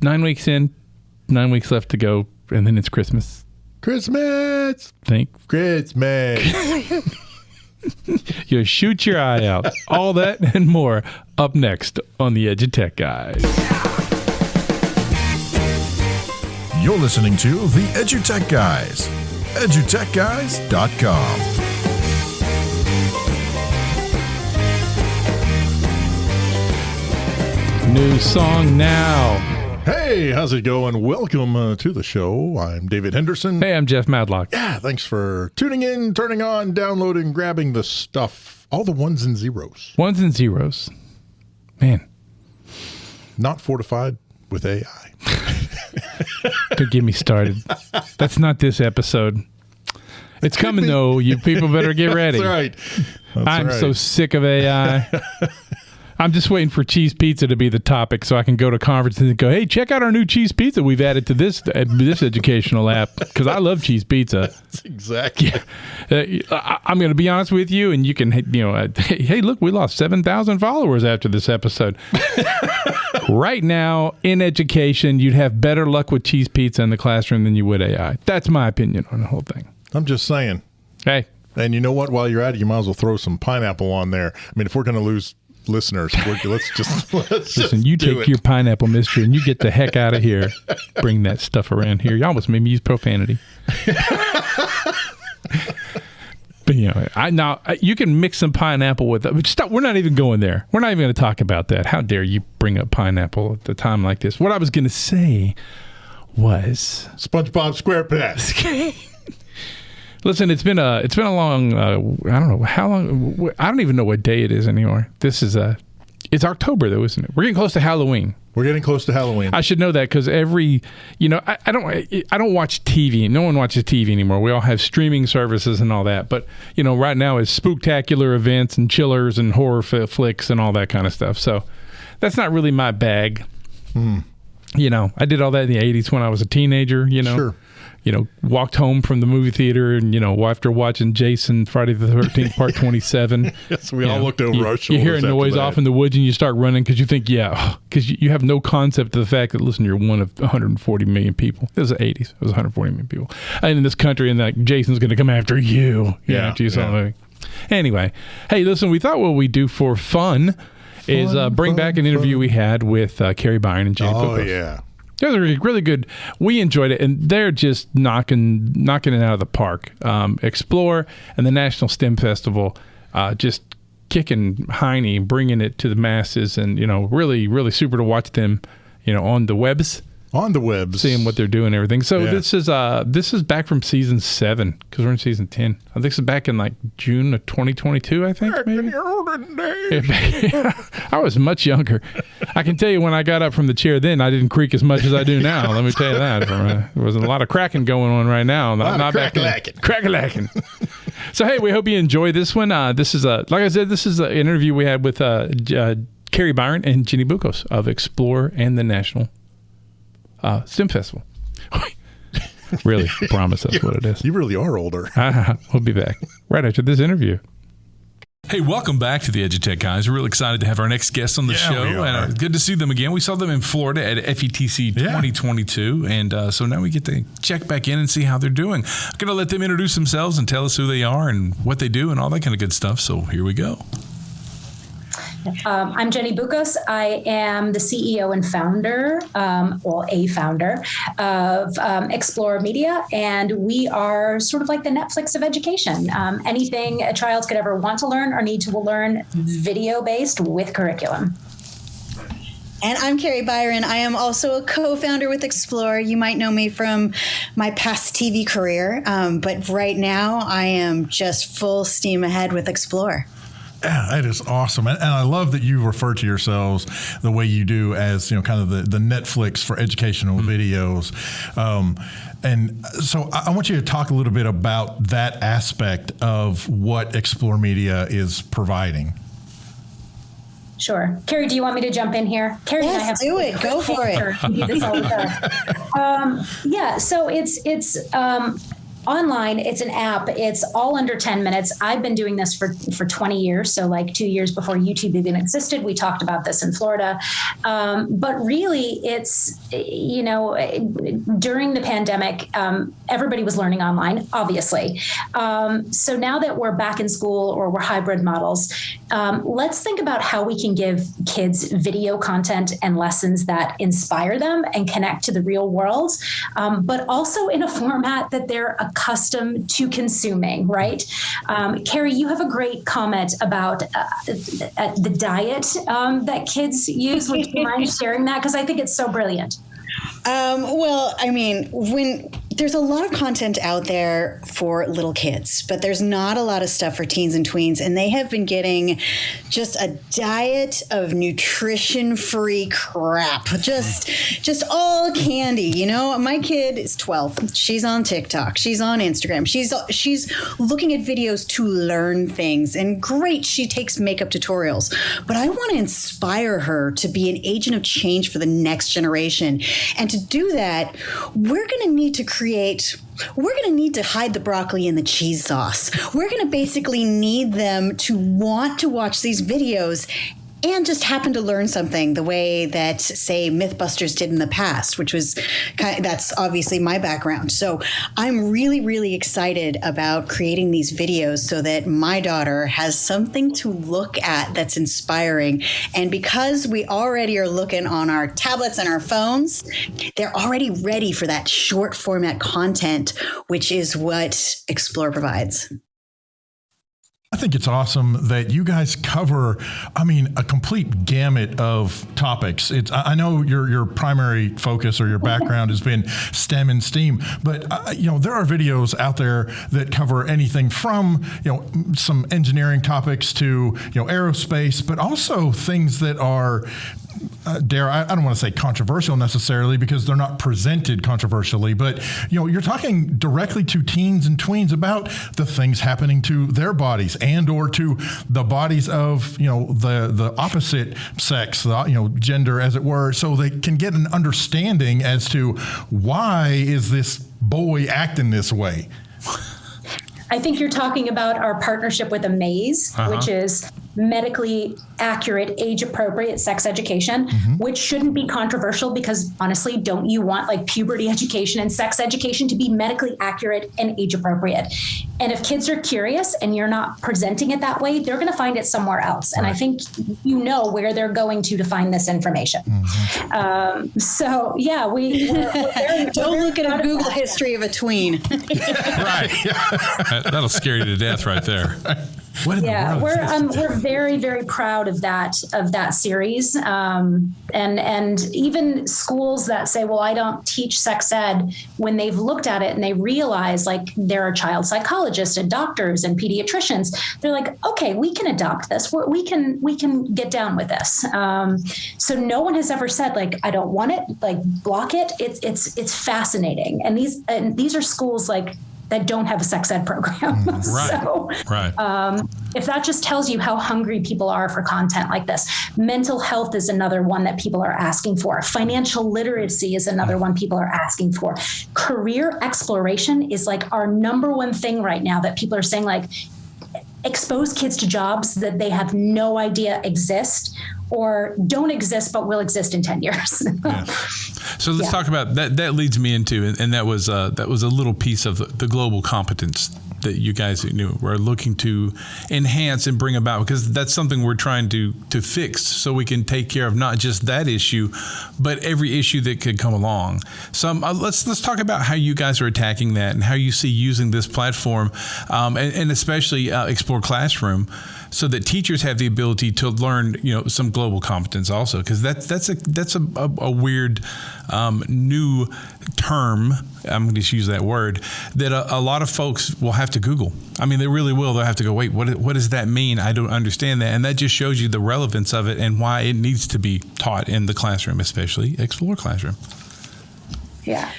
9 weeks in, 9 weeks left to go, and then it's Christmas. Christmas! Christmas! You shoot your eye out. All that and more up next on the EduTechGuys. You're listening to the EduTechGuys. EduTechGuys.com. New song now. Hey, how's it going? Welcome to the show. I'm David Henderson. Hey, I'm Jeff Madlock. Yeah, thanks for tuning in, turning on, downloading, grabbing the stuff. All the ones and zeros. Ones and zeros. Man. Not fortified with AI. Don't get me started. That's not this episode. It's coming, though. You people better get ready. That's right. I'm so sick of AI. I'm just waiting for cheese pizza to be the topic so I can go to conferences and go, hey, check out our new cheese pizza we've added to this educational app, because I love cheese pizza. That's exactly. Yeah. I'm going to be honest with you, and you can, hey, look, we lost 7,000 followers after this episode. Right now, in education, you'd have better luck with cheese pizza in the classroom than you would AI. That's my opinion on the whole thing. I'm just saying. Hey. And you know what? While you're at it, you might as well throw some pineapple on there. I mean, if we're going to lose listeners, let's just listen. You take your pineapple mystery and you get the heck out of here. Bring that stuff around here. You almost made me use profanity. But you can mix some pineapple with it. Stop. We're not even going there. We're not even going to talk about that. How dare you bring up pineapple at a time like this? What I was going to say was SpongeBob SquarePants. Listen, it's been a long, I don't know how long, I don't even know what day it is anymore. It's October though, isn't it? We're getting close to Halloween. We're getting close to Halloween. I should know that because I don't watch TV. No one watches TV anymore. We all have streaming services and all that. But, right now it's spooktacular events and chillers and horror flicks and all that kind of stuff. So that's not really my bag. I did all that in the 80s when I was a teenager, Sure. Walked home from the movie theater and, after watching Jason, Friday the 13th, part 27. Yes, we all looked over our shoulders. You hear a noise off in the woods and you start running because you think, because you have no concept of the fact that, listen, you're one of 140 million people. It was the 80s. It was 140 million people. And in this country, and that Jason's going to come after you. After you saw the movie. Anyway, hey, listen, we thought what we do for fun is bring back an interview we had with Kari Byron and Buccos. Oh, yeah. It was really, really good. We enjoyed it, and they're just knocking it out of the park. EXPLR and the National STEM Festival just kicking hiney, bringing it to the masses, and really, really super to watch them, on the webs. On the webs. Seeing what they're doing and everything. So this is back from season 7, because we're in season 10. I think it's back in June of 2022, I think. Back maybe. in your olden days. I was much younger. I can tell you when I got up from the chair then, I didn't creak as much as I do now. Let me tell you that. There was a lot of cracking going on right now. Not crack-a-lacking. Crack-a-lacking. So, hey, we hope you enjoy this one. This is like I said, this is an interview we had with Kari Byron and Jenny Buccos of EXPLR and the National STEM Festival. Really, I promise that's what it is. You really are older. We'll be back right after this interview. Hey, welcome back to the EduTechGuys. We're really excited to have our next guests on the show. And good to see them again. We saw them in Florida at FETC 2022. And so now we get to check back in and see how they're doing. I'm going to let them introduce themselves and tell us who they are and what they do and all that kind of good stuff. So here we go. I'm Jenny Buccos. I am the CEO and founder, a founder of EXPLR Media, and we are sort of like the Netflix of education. Anything a child could ever want to learn or need to learn, video-based with curriculum. And I'm Kari Byron. I am also a co-founder with EXPLR. You might know me from my past TV career, but right now I am just full steam ahead with EXPLR. Yeah, that is awesome. And I love that you refer to yourselves the way you do as, kind of the Netflix for educational videos. And so I want you to talk a little bit about that aspect of what EXPLR Media is providing. Sure. Kari, do you want me to jump in here? Kari, yes, and I have do it. Go for it. We do this all the time. So it's online, it's an app. It's all under 10 minutes. I've been doing this for 20 years. So like 2 years before YouTube even existed, we talked about this in Florida. But really it's, during the pandemic, everybody was learning online, obviously. So now that we're back in school or we're hybrid models, let's think about how we can give kids video content and lessons that inspire them and connect to the real world, but also in a format that they're accustomed to consuming, right? Kari, you have a great comment about the diet that kids use. Would you mind sharing that? Because I think it's so brilliant. Well, I mean, when there's a lot of content out there for little kids, but there's not a lot of stuff for teens and tweens. And they have been getting just a diet of nutrition-free crap, just all candy. My kid is 12. She's on TikTok. She's on Instagram. She's looking at videos to learn things. And great, she takes makeup tutorials. But I want to inspire her to be an agent of change for the next generation. And to do that, we're going to need to hide the broccoli in the cheese sauce. We're going to basically need them to want to watch these videos and just happen to learn something the way that, say, Mythbusters did in the past, which was that's obviously my background. So I'm really, really excited about creating these videos so that my daughter has something to look at that's inspiring. And because we already are looking on our tablets and our phones, they're already ready for that short format content, which is what EXPLR provides. I think it's awesome that you guys cover, a complete gamut of topics. I know your primary focus or your background has been STEM and STEAM, but there are videos out there that cover anything from some engineering topics to aerospace, but also things that are I don't want to say controversial necessarily because they're not presented controversially, but you're talking directly to teens and tweens about the things happening to their bodies and or to the bodies of the opposite sex, gender as it were, so they can get an understanding as to why is this boy acting this way. I think you're talking about our partnership with Amaze, which is medically accurate, age-appropriate sex education, which shouldn't be controversial because, honestly, don't you want like puberty education and sex education to be medically accurate and age-appropriate? And if kids are curious and you're not presenting it that way, they're going to find it somewhere else. And I think where they're going to find this information. So, yeah, we're don't look at a Google history of a tween. Right. That'll scare you to death right there. We're very, very proud of that series, and even schools that say, well, I don't teach sex ed, when they've looked at it and they realize like there are child psychologists and doctors and pediatricians, they're like, okay, we can adopt this. We can get down with this. So no one has ever said like, I don't want it, like block it. It's fascinating, and these are schools like that don't have a sex ed program. If that just tells you how hungry people are for content like this. Mental health is another one that people are asking for. Financial literacy is another one people are asking for. Career exploration is like our number one thing right now that people are saying, like, expose kids to jobs that they have no idea exist or don't exist but will exist in 10 years. So let's talk about that. That leads me into, and that was a little piece of the global competence that you guys were looking to enhance and bring about, because that's something we're trying to fix so we can take care of not just that issue, but every issue that could come along. So let's talk about how you guys are attacking that and how you see using this platform, and especially EXPLR Classroom, so that teachers have the ability to learn, some global competence also, because that's a weird new term. I'm going to just use that word that a lot of folks will have to Google. I mean, they really will. They'll have to go, wait, what does that mean? I don't understand that. And that just shows you the relevance of it and why it needs to be taught in the classroom, especially EXPLR Classroom. Yeah.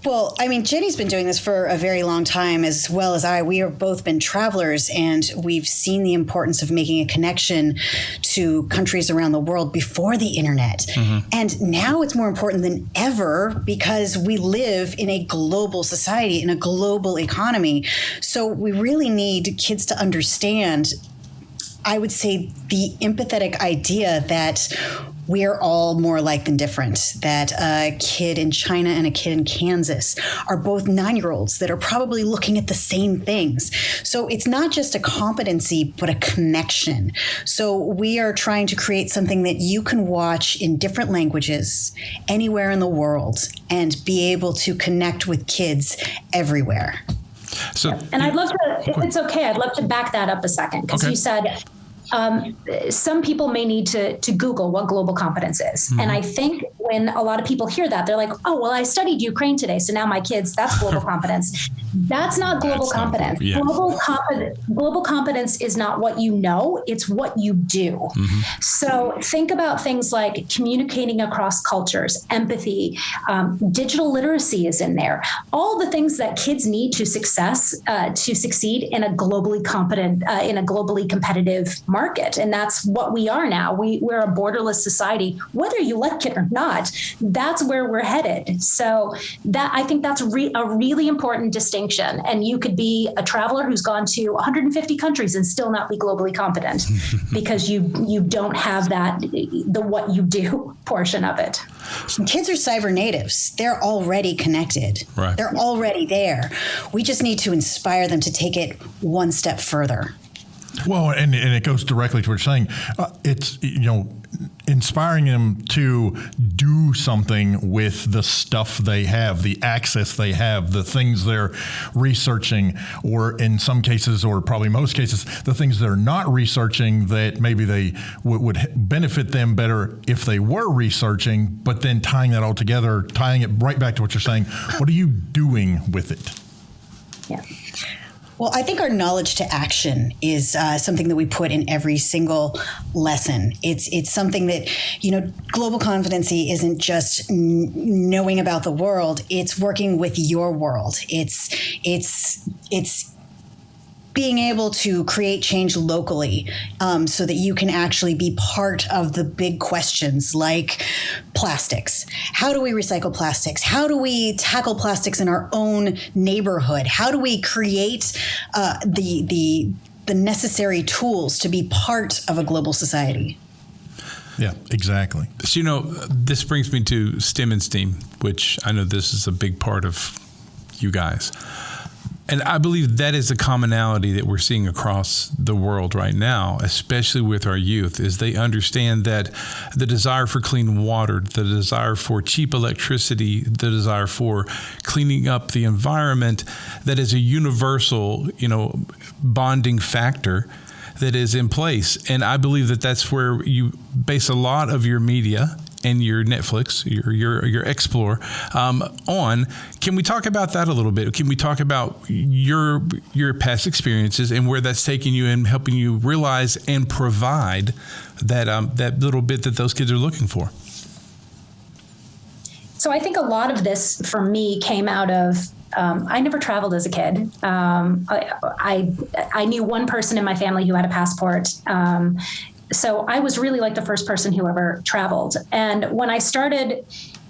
Well, I mean, Jenny's been doing this for a very long time, as well as I. We have both been travelers, and we've seen the importance of making a connection to countries around the world before the internet. And now it's more important than ever because we live in a global society, in a global economy. So we really need kids to understand, I would say, the empathetic idea that we are all more alike than different, that a kid in China and a kid in Kansas are both 9-year-olds that are probably looking at the same things. So it's not just a competency, but a connection. So we are trying to create something that you can watch in different languages anywhere in the world and be able to connect with kids everywhere. So, and I'd love to, if it's okay, I'd love to back that up a second, because you said some people may need to Google what global competence is. And I think when a lot of people hear that, they're like, oh, well, I studied Ukraine today, so now my kids, that's global competence. That's not global competence. Global competence is not what you know, it's what you do. So think about things like communicating across cultures, empathy, digital literacy is in there. All the things that kids need to succeed in a globally competent, in a globally competitive market. And that's what we are now. We're a borderless society, whether you like it or not. That's where we're headed. So that, I think that's a really important distinction. And you could be a traveler who's gone to 150 countries and still not be globally competent because you don't have that, the what you do portion of it. Kids are cyber natives. They're already connected. Right. They're already there. We just need to inspire them to take it one step further. Well, and it goes directly to what you're saying. It's, inspiring them to do something with the stuff they have, the access they have, the things they're researching, or in some cases, or probably most cases, the things they're not researching that maybe they would benefit them better if they were researching, but then tying that all together, tying it right back to what you're saying. What are you doing with it? Yeah. Well, I think our knowledge to action is something that we put in every single lesson. It's something that, global competency isn't just knowing about the world. It's working with your world. It's being able to create change locally so that you can actually be part of the big questions like plastics. How do we recycle plastics? How do we tackle plastics in our own neighborhood? How do we create the necessary tools to be part of a global society? Yeah, exactly. So, this brings me to STEM and STEAM, which I know this is a big part of you guys. And I believe that is a commonality that we're seeing across the world right now, especially with our youth, is they understand that the desire for clean water, the desire for cheap electricity, the desire for cleaning up the environment, that is a universal, bonding factor that is in place. And I believe that that's where you base a lot of your media and your Netflix, your EXPLR on. Can we talk about that a little bit? Can we talk about your past experiences and where that's taking you and helping you realize and provide that little bit that those kids are looking for? So I think a lot of this for me came out of I never traveled as a kid. I knew one person in my family who had a passport. So I was really like the first person who ever traveled. And when I started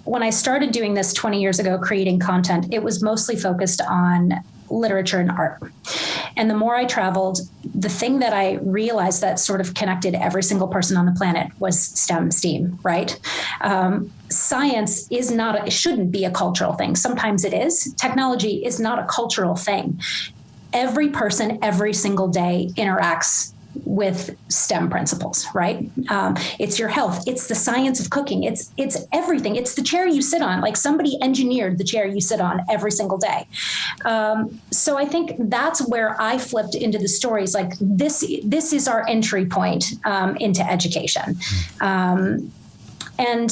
doing this 20 years ago, creating content, it was mostly focused on literature and art. And the more I traveled, the thing that I realized that sort of connected every single person on the planet was STEM, STEAM, right? Science it shouldn't be a cultural thing. Sometimes it is. Technology is not a cultural thing. Every person, every single day interacts with STEM principles, right? It's your health. It's the science of cooking. It's everything. It's the chair you sit on. Like somebody engineered the chair you sit on every single day. So I think that's where I flipped into the stories. Like this is our entry point into education. and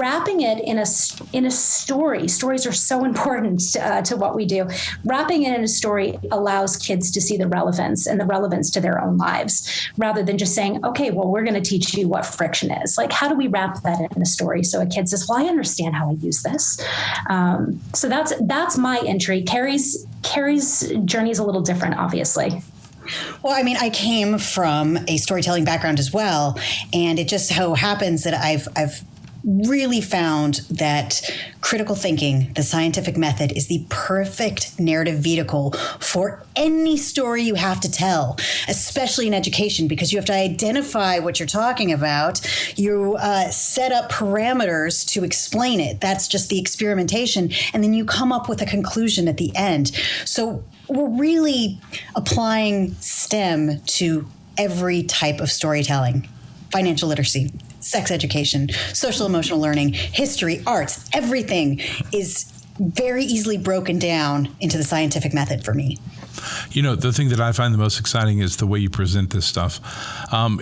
wrapping it in a story. Stories are so important to what we do. Wrapping it in a story allows kids to see the relevance to their own lives, rather than just saying, okay, well, we're going to teach you what friction is. Like, how do we wrap that in a story so a kid says, well, I understand how I use this. So that's my entry. Kari's journey is a little different, obviously. Well, I mean, I came from a storytelling background as well, and it just so happens that I've really found that critical thinking, the scientific method, is the perfect narrative vehicle for any story you have to tell, especially in education, because you have to identify what you're talking about. You set up parameters to explain it. That's just the experimentation. And then you come up with a conclusion at the end. So we're really applying STEM to every type of storytelling: financial literacy, sex education, social emotional learning, history, arts. Everything is very easily broken down into the scientific method for me. You know, the thing that I find the most exciting is the way you present this stuff.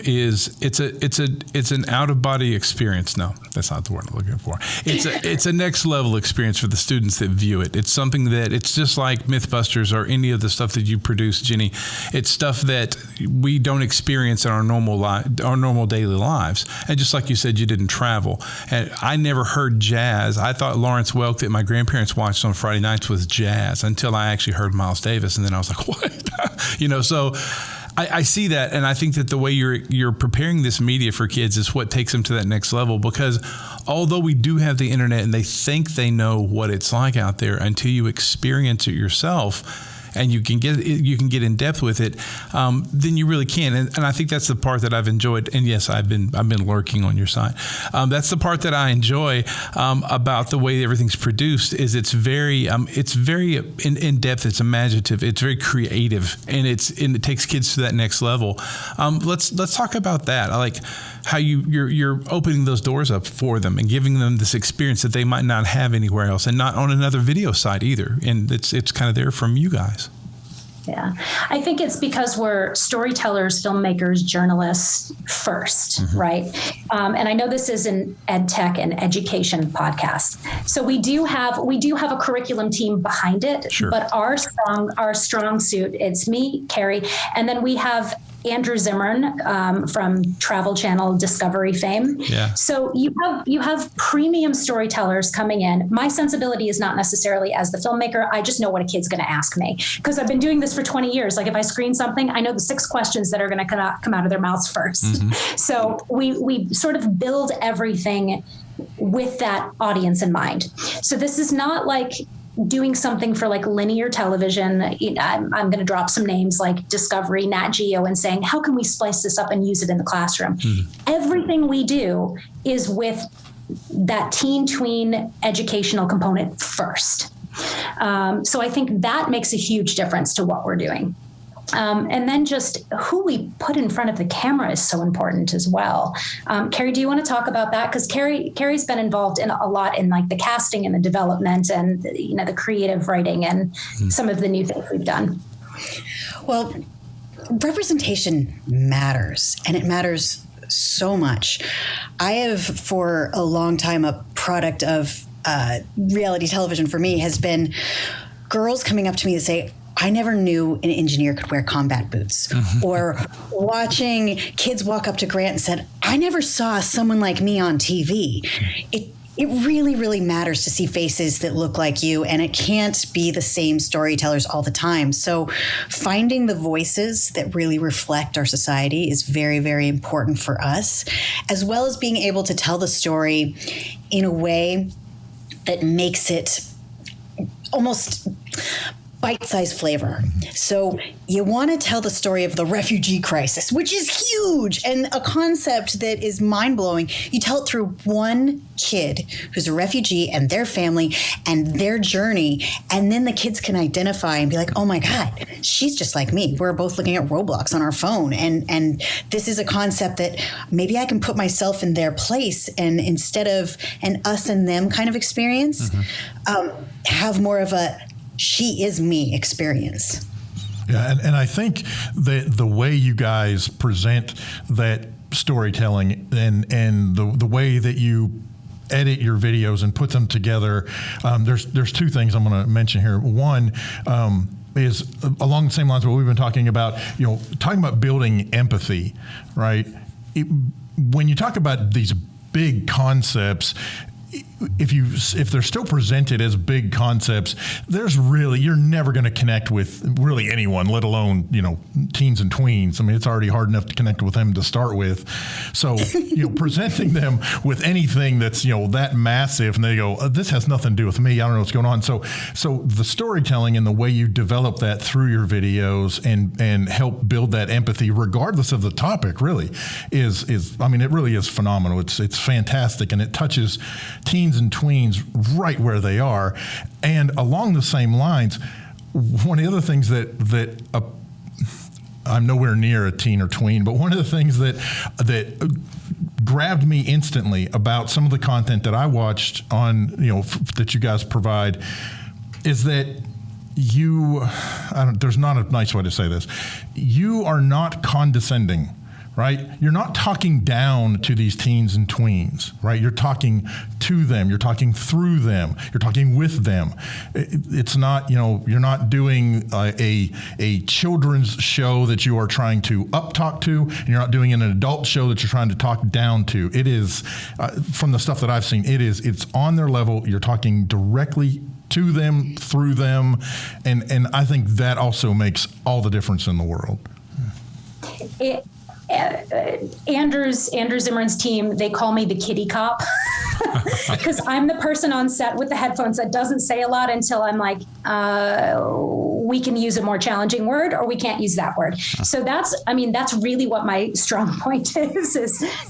It's an out of body experience. No, that's not the word I'm looking for. It's a next level experience for the students that view it. It's something that it's just like Mythbusters or any of the stuff that you produce, Jenny. It's stuff that we don't experience in our normal daily lives. And just like you said, you didn't travel. And I never heard jazz. I thought Lawrence Welk that my grandparents watched on Friday nights was jazz until I actually heard Miles Davis, and then I was like, what? You know, so I see that, and I think that the way you're preparing this media for kids is what takes them to that next level, because although we do have the internet and they think they know what it's like out there, until you experience it yourself and you can get in depth with it, then you really can. And I think that's the part that I've enjoyed. And yes, I've been lurking on your side. That's the part that I enjoy about the way everything's produced. Is it's very in depth. It's imaginative. It's very creative, and it takes kids to that next level. Let's talk about that. I like how you're opening those doors up for them and giving them this experience that they might not have anywhere else, and not on another video site either. And it's kind of there from you guys. Yeah, I think it's because we're storytellers, filmmakers, journalists first, right? And I know this is an ed tech and education podcast, so we do have a curriculum team behind it. Sure. But our strong suit, it's me, Kari, and then we have Andrew Zimmern from Travel Channel Discovery fame. Yeah. So you have premium storytellers coming in. My sensibility is not necessarily as the filmmaker. I just know what a kid's going to ask me, because I've been doing this for 20 years. Like, if I screen something, I know the 6 questions that are going to come out of their mouths first. Mm-hmm. So we sort of build everything with that audience in mind. So this is not like doing something for like linear television. I'm going to drop some names like Discovery, Nat Geo, and saying, how can we splice this up and use it in the classroom? Mm-hmm. Everything we do is with that teen tween educational component first. So I think that makes a huge difference to what we're doing. And then just who we put in front of the camera is so important as well. Kari, do you want to talk about that? Because Kari's been involved in a lot in like the casting and the development and the creative writing and some of the new things we've done. Well, representation matters, and it matters so much. I have for a long time, a product of reality television for me has been girls coming up to me to say, I never knew an engineer could wear combat boots. Mm-hmm. Or watching kids walk up to Grant and said, I never saw someone like me on TV. It really, really matters to see faces that look like you, and it can't be the same storytellers all the time. So finding the voices that really reflect our society is very, very important for us, as well as being able to tell the story in a way that makes it almost bite-sized flavor. So you want to tell the story of the refugee crisis, which is huge and a concept that is mind-blowing. You tell it through one kid who's a refugee and their family and their journey, and then the kids can identify and be like, oh my God, she's just like me. We're both looking at Roblox on our phone, and this is a concept that maybe I can put myself in their place, and instead of an us and them kind of experience, have more of a she is me experience. Yeah, and I think that the way you guys present that storytelling and the way that you edit your videos and put them together. There's two things I'm going to mention here. One is along the same lines of what we've been talking about, talking about building empathy, right? When you talk about these big concepts, if they're still presented as big concepts, you're never going to connect with really anyone, let alone, teens and tweens. I mean, it's already hard enough to connect with them to start with. So, presenting them with anything that's, that massive, and they go, this has nothing to do with me. I don't know what's going on. So the storytelling and the way you develop that through your videos and help build that empathy, regardless of the topic, really is it really is phenomenal. It's fantastic, and it touches teens and tweens right where they are. And along the same lines, one of the other things that I'm nowhere near a teen or tween, but one of the things that grabbed me instantly about some of the content that I watched on, that you guys provide is that there's not a nice way to say this. You are not condescending. Right? You're not talking down to these teens and tweens, right? You're talking to them. You're talking through them. You're talking with them. It's not, you're not doing a children's show that you are trying to up-talk to, and you're not doing an adult show that you're trying to talk down to. It is, from the stuff that I've seen, it's on their level. You're talking directly to them, through them, and I think that also makes all the difference in the world. Andrew Zimmern's team, they call me the kitty cop because I'm the person on set with the headphones that doesn't say a lot until I'm like, we can use a more challenging word or we can't use that word. So that's really what my strong point is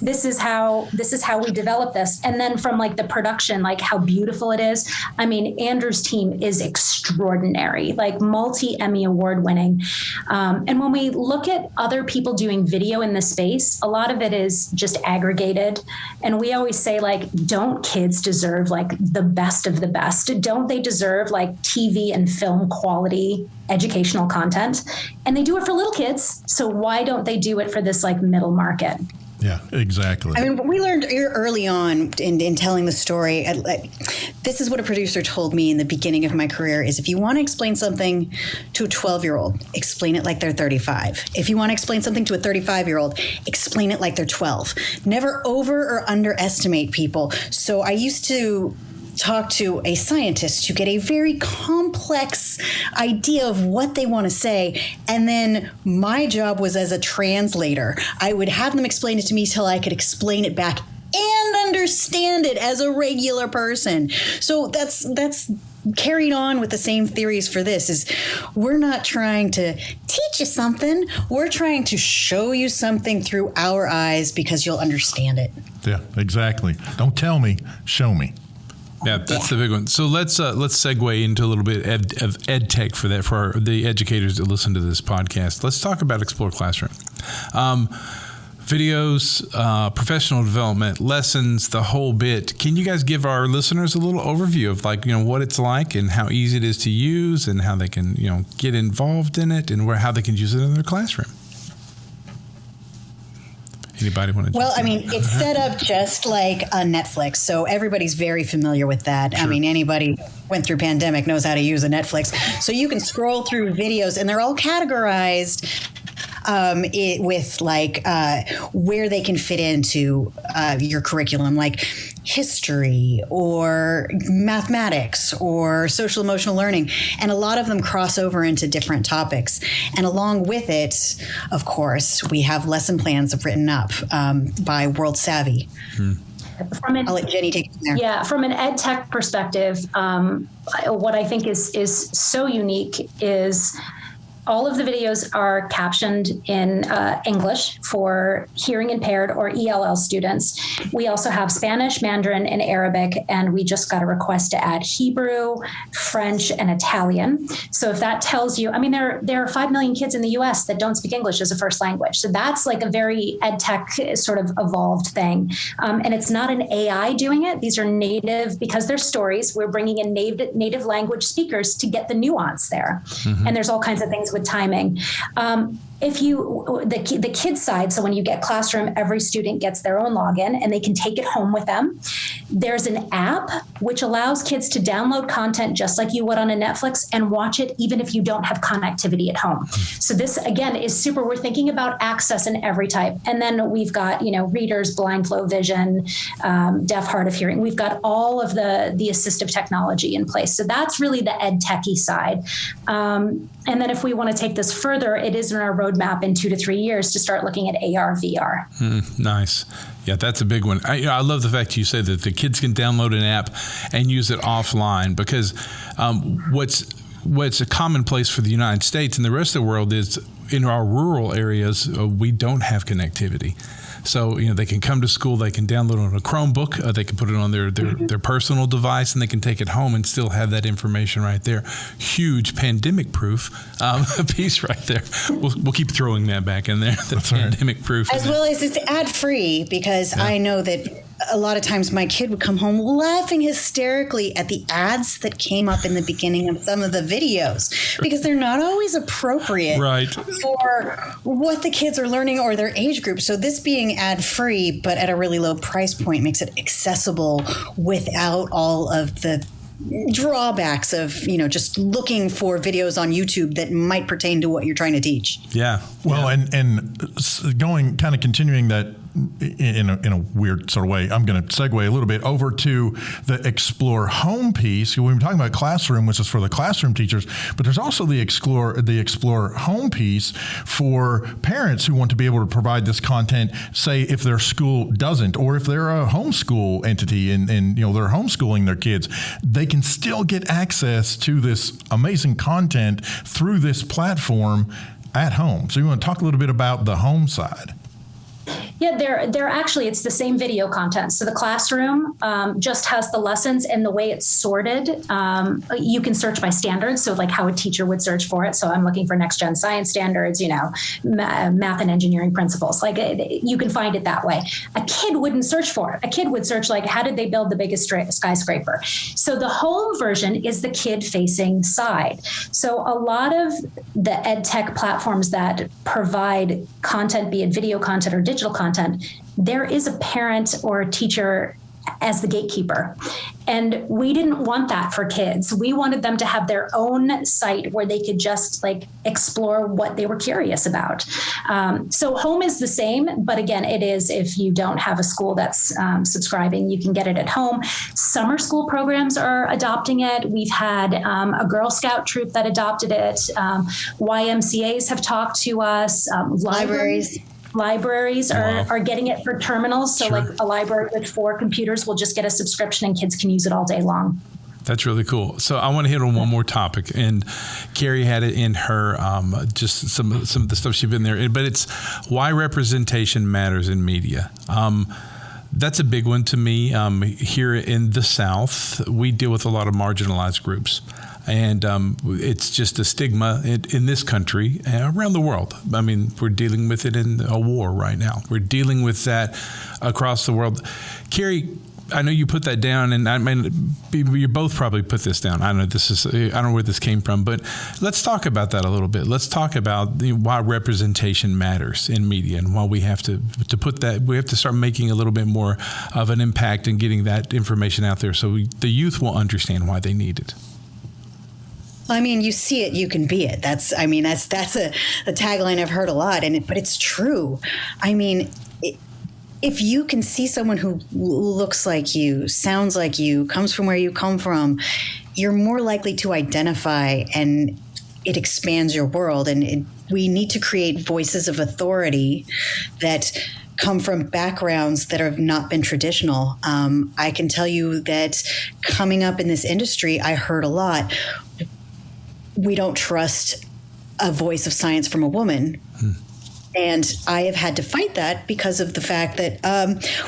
this is how we develop this. And then from like the production, like how beautiful it is. I mean, Andrew's team is extraordinary, like multi-Emmy award winning. And when we look at other people doing video in this space, a lot of it is just aggregated. And we always say, like, don't kids deserve like the best of the best? Don't they deserve like TV and film quality educational content? And they do it for little kids. So why don't they do it for this like middle market? Yeah, exactly. I mean, we learned early on in telling the story, this is what a producer told me in the beginning of my career is if you want to explain something to a 12-year-old, explain it like they're 35. If you want to explain something to a 35-year-old, explain it like they're 12. Never over or underestimate people. So I used to talk to a scientist to get a very complex idea of what they want to say. And then my job was as a translator. I would have them explain it to me till I could explain it back and understand it as a regular person. So that's carried on with the same theories for this is we're not trying to teach you something. We're trying to show you something through our eyes because you'll understand it. Yeah, exactly. Don't tell me, show me. Yeah, that's the big one. So let's segue into a little bit of ed tech for the educators that listen to this podcast. Let's talk about EXPLR Classroom. Videos, professional development, lessons, the whole bit. Can you guys give our listeners a little overview of what it's like and how easy it is to use and how they can, get involved in it and how they can use it in their classroom? Anybody want to? Well, I mean, it's set up just like a Netflix, so everybody's very familiar with that. Sure. I mean, anybody went through pandemic knows how to use a Netflix. So you can scroll through videos, and they're all categorized with like where they can fit into your curriculum, like history or mathematics or social emotional learning. And a lot of them cross over into different topics. And along with it, of course, we have lesson plans written up by World Savvy. I'll let Jenny take it from there. Yeah, from an ed tech perspective, what I think is so unique is all of the videos are captioned in English for hearing impaired or ELL students. We also have Spanish, Mandarin, and Arabic, and we just got a request to add Hebrew, French, and Italian. So if that tells you, I mean, there are 5 million kids in the U.S. that don't speak English as a first language. So that's like a very ed tech sort of evolved thing. And it's not an AI doing it. These are native, because they're stories. We're bringing in native language speakers to get the nuance there. Mm-hmm. And there's all kinds of things with with timing. The kids side, so when you get classroom, every student gets their own login and they can take it home with them. There's an app which allows kids to download content just like you would on a Netflix and watch it even if you don't have connectivity at home. So this, again, is super. We're thinking about access in every type. And then we've got, readers, blind, low vision, deaf, hard of hearing. We've got all of the assistive technology in place. So that's really the ed techie side. And then if we want to take this further, it is in our roadmap in 2 to 3 years to start looking at AR, VR. Nice. Yeah, that's a big one. I love the fact you say that the kids can download an app and use it offline, because what's a commonplace for the United States and the rest of the world is in our rural areas, we don't have connectivity. So, they can come to school, they can download it on a Chromebook, they can put it on their personal device, and they can take it home and still have that information right there. Huge pandemic-proof piece right there. We'll keep throwing that back in there, the pandemic-proof. As well as it's ad-free, because I know that a lot of times my kid would come home laughing hysterically at the ads that came up in the beginning of some of the videos, because they're not always appropriate for what the kids are learning or their age group. So this being ad-free but at a really low price point makes it accessible without all of the drawbacks of, just looking for videos on YouTube that might pertain to what you're trying to teach. Yeah. Well, and continuing that in a weird sort of way, I'm going to segue a little bit over to the EXPLR home piece. We've been talking about classroom, which is for the classroom teachers, but there's also the EXPLR home piece for parents who want to be able to provide this content, say if their school doesn't, or if they're a homeschool entity and they're homeschooling their kids, they can still get access to this amazing content through this platform at home. So you want to talk a little bit about the home side? Yeah, they're actually, it's the same video content. So the classroom just has the lessons, and the way it's sorted, you can search by standards. So like how a teacher would search for it. So I'm looking for next gen science standards, math and engineering principles. Like you can find it that way. A kid wouldn't search for it. A kid would search like, how did they build the biggest skyscraper? So the home version is the kid facing side. So a lot of the ed tech platforms that provide content, be it video content or digital content, there is a parent or a teacher as the gatekeeper. And we didn't want that for kids. We wanted them to have their own site where they could just explore what they were curious about. So home is the same, but again, it is, if you don't have a school that's subscribing, you can get it at home. Summer school programs are adopting it. We've had a Girl Scout troop that adopted it. YMCAs have talked to us. Libraries are getting it for terminals. So like a library with 4 computers will just get a subscription and kids can use it all day long. That's really cool. So I want to hit on one more topic, and Kari had it in her just some of the stuff she's been there. But it's why representation matters in media. That's a big one to me. Here in the South, we deal with a lot of marginalized groups. And it's just a stigma in this country and around the world. I mean, we're dealing with it in a war right now. We're dealing with that across the world. Kari, I know you put that down, and I mean, you both probably put this down. I don't know where this came from, but let's talk about that a little bit. Let's talk about why representation matters in media, and why we have to put that. We have to start making a little bit more of an impact and getting that information out there, so the youth will understand why they need it. I mean, you see it, you can be it. That's a tagline I've heard a lot, but it's true. I mean, if you can see someone who looks like you, sounds like you, comes from where you come from, you're more likely to identify, and it expands your world. And we need to create voices of authority that come from backgrounds that have not been traditional. I can tell you that coming up in this industry, I heard a lot, we don't trust a voice of science from a woman. And I have had to fight that because of the fact that,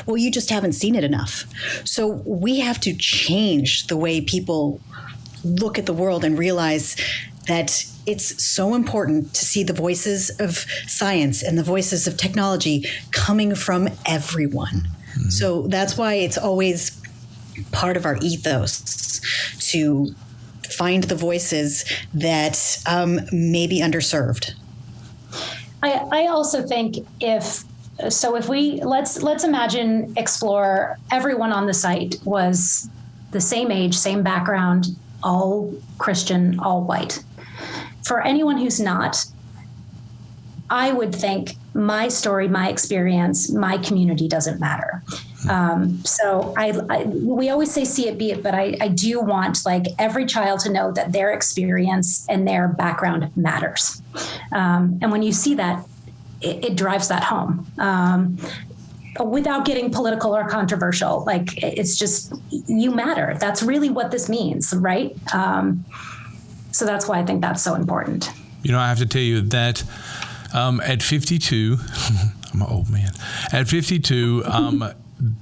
you just haven't seen it enough. So we have to change the way people look at the world and realize that it's so important to see the voices of science and the voices of technology coming from everyone. Mm-hmm. So that's why it's always part of our ethos to find the voices that may be underserved. I also think if we let's imagine EXPLR, everyone on the site was the same age, same background, all Christian, all white. For anyone who's not, I would think my story, my experience, my community doesn't matter. So we always say see it, be it, but I do want like every child to know that their experience and their background matters. And when you see that, it drives that home. Without getting political or controversial, like it's just, you matter. That's really what this means, right? So that's why I think that's so important. I have to tell you that at 52, I'm an old man. At 52,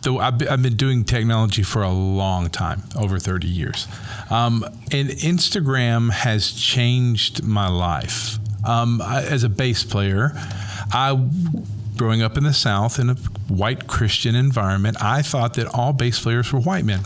though I've been doing technology for a long time, over 30 years. And Instagram has changed my life. As a bass player, growing up in the South in a white Christian environment, I thought that all bass players were white men.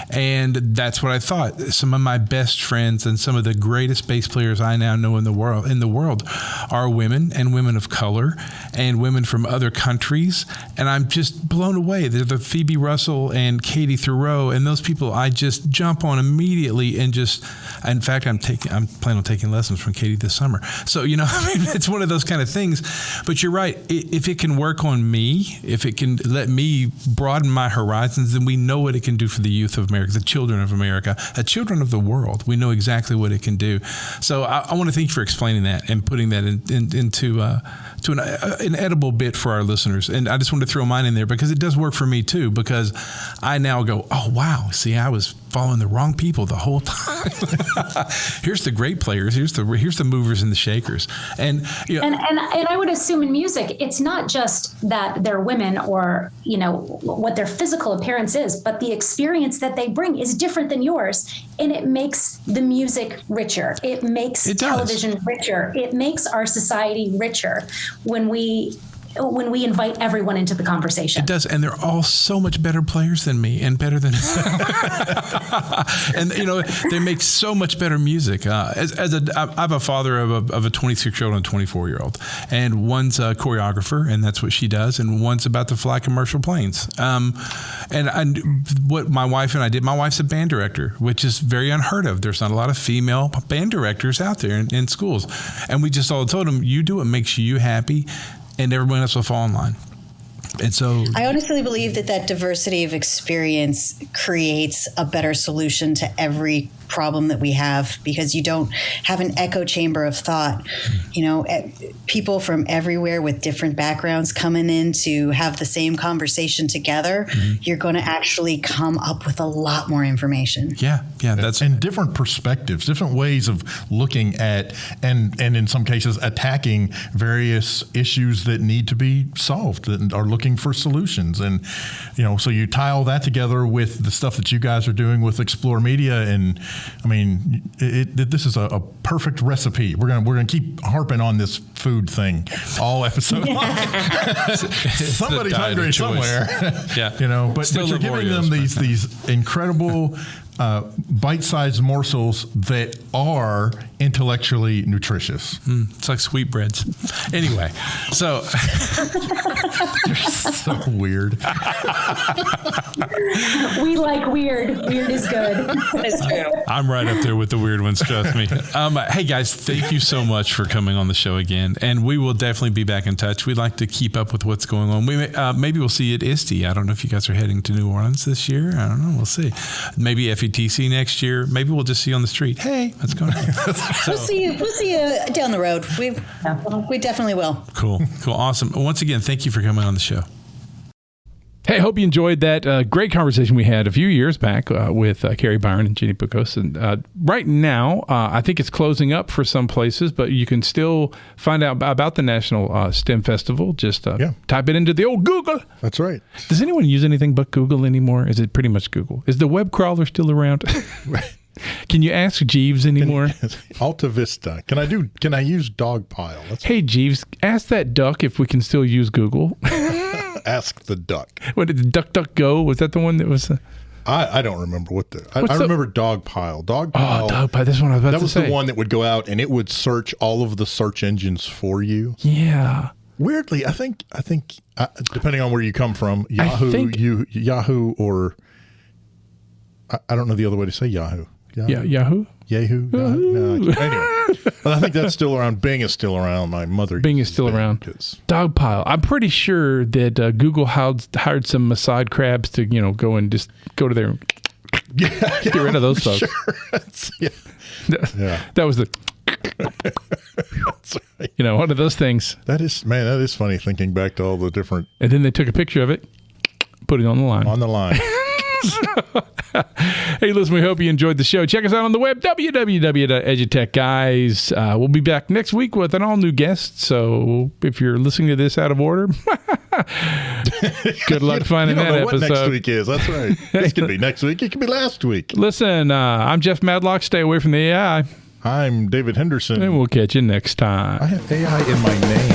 And that's what I thought. Some of my best friends and some of the greatest bass players I now know in the world are women, and women of color, and women from other countries. And I'm just blown away. They're the Phoebe Russell and Katie Thoreau, and those people I just jump on immediately and just. In fact, I'm planning on taking lessons from Katie this summer. So it's one of those kind of things. But you're right. If it can work on me, if it can let me broaden my horizons, then we know what it can do for the youth of America, the children of America, the children of the world. We know exactly what it can do. So I want to thank you for explaining that and putting that into an edible bit for our listeners. And I just want to throw mine in there because it does work for me too, because I now go, oh, wow, see, I was following the wrong people the whole time. Here's the great players. Here's the movers and the shakers. And I would assume in music, it's not just that they're women or, what their physical appearance is, but the experience that they bring is different than yours. And it makes the music richer. It makes television richer. It makes our society richer when we invite everyone into the conversation. It does. And they're all so much better players than me and better than, and they make so much better music. I have a father of a 26-year-old and a 24-year-old, and one's a choreographer, and that's what she does. And one's about to fly commercial planes. And what my wife and I did, my wife's a band director, which is very unheard of. There's not a lot of female band directors out there in schools. And we just all told them, you do what makes you happy, and everyone else will fall in line. And so I honestly believe that diversity of experience creates a better solution to every problem that we have, because you don't have an echo chamber of thought. People from everywhere with different backgrounds coming in to have the same conversation together, you're going to actually come up with a lot more information. Yeah, that's and different perspectives, different ways of looking at and in some cases attacking various issues that need to be solved, that are looking for solutions. And so you tie all that together with the stuff that you guys are doing with EXPLR Media, and I mean, this is a perfect recipe. We're gonna keep harping on this food thing all episode long. Somebody's hungry somewhere. Yeah. But you're giving them these incredible bite-sized morsels that are intellectually nutritious. It's like sweetbreads. Anyway, so you're so weird. We like weird. Weird is good. That's true. I'm right up there with the weird ones, trust me. Hey guys, thank you so much for coming on the show again, and we will definitely be back in touch. We'd like to keep up with what's going on. We maybe we'll see you at ISTE. I don't know if you guys are heading to New Orleans this year. I don't know. We'll see. Maybe FETC next year. Maybe we'll just see you on the street. Hey, what's going on? We'll see you down the road. We definitely will. Cool. Awesome. Once again, thank you for coming on the show. Hey, I hope you enjoyed that great conversation we had a few years back with Kari Byron and Jenny Buccos. And right now, I think it's closing up for some places, but you can still find out about the National STEM Festival. Just type it into the old Google. That's right. Does anyone use anything but Google anymore? Is it pretty much Google? Is the web crawler still around? Can you ask Jeeves anymore? Alta Vista. Can I use Dogpile? Hey, Jeeves, ask that duck if we can still use Google. Ask the duck. What did DuckDuckGo? Was that the one that was? I don't remember what I remember Dogpile. Oh, Dogpile. This one I was about to say. That was the one that would go out and it would search all of the search engines for you. Yeah. Weirdly, I think depending on where you come from, Yahoo, or I don't know the other way to say Yahoo. Yahoo? No. Anyway, but I think that's still around. Bing is still around. My mother. Bing is still around. Dogpile. I'm pretty sure that Google hired some Mossad crabs to go and just go to there and get rid of those folks. Sure. That was the. That's right. One of those things. That is funny thinking back to all the different. And then they took a picture of it, put it on the line. Hey, listen, we hope you enjoyed the show. Check us out on the web, www.edutechguys. We'll be back next week with an all-new guest. So if you're listening to this out of order, good luck finding that episode. What next week is. That's right. This could be next week. It could be last week. Listen, I'm Jeff Madlock. Stay away from the AI. I'm David Henderson. And we'll catch you next time. I have AI in my name.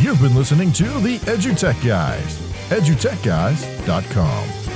You've been listening to the EduTech Guys. EduTechGuys.com.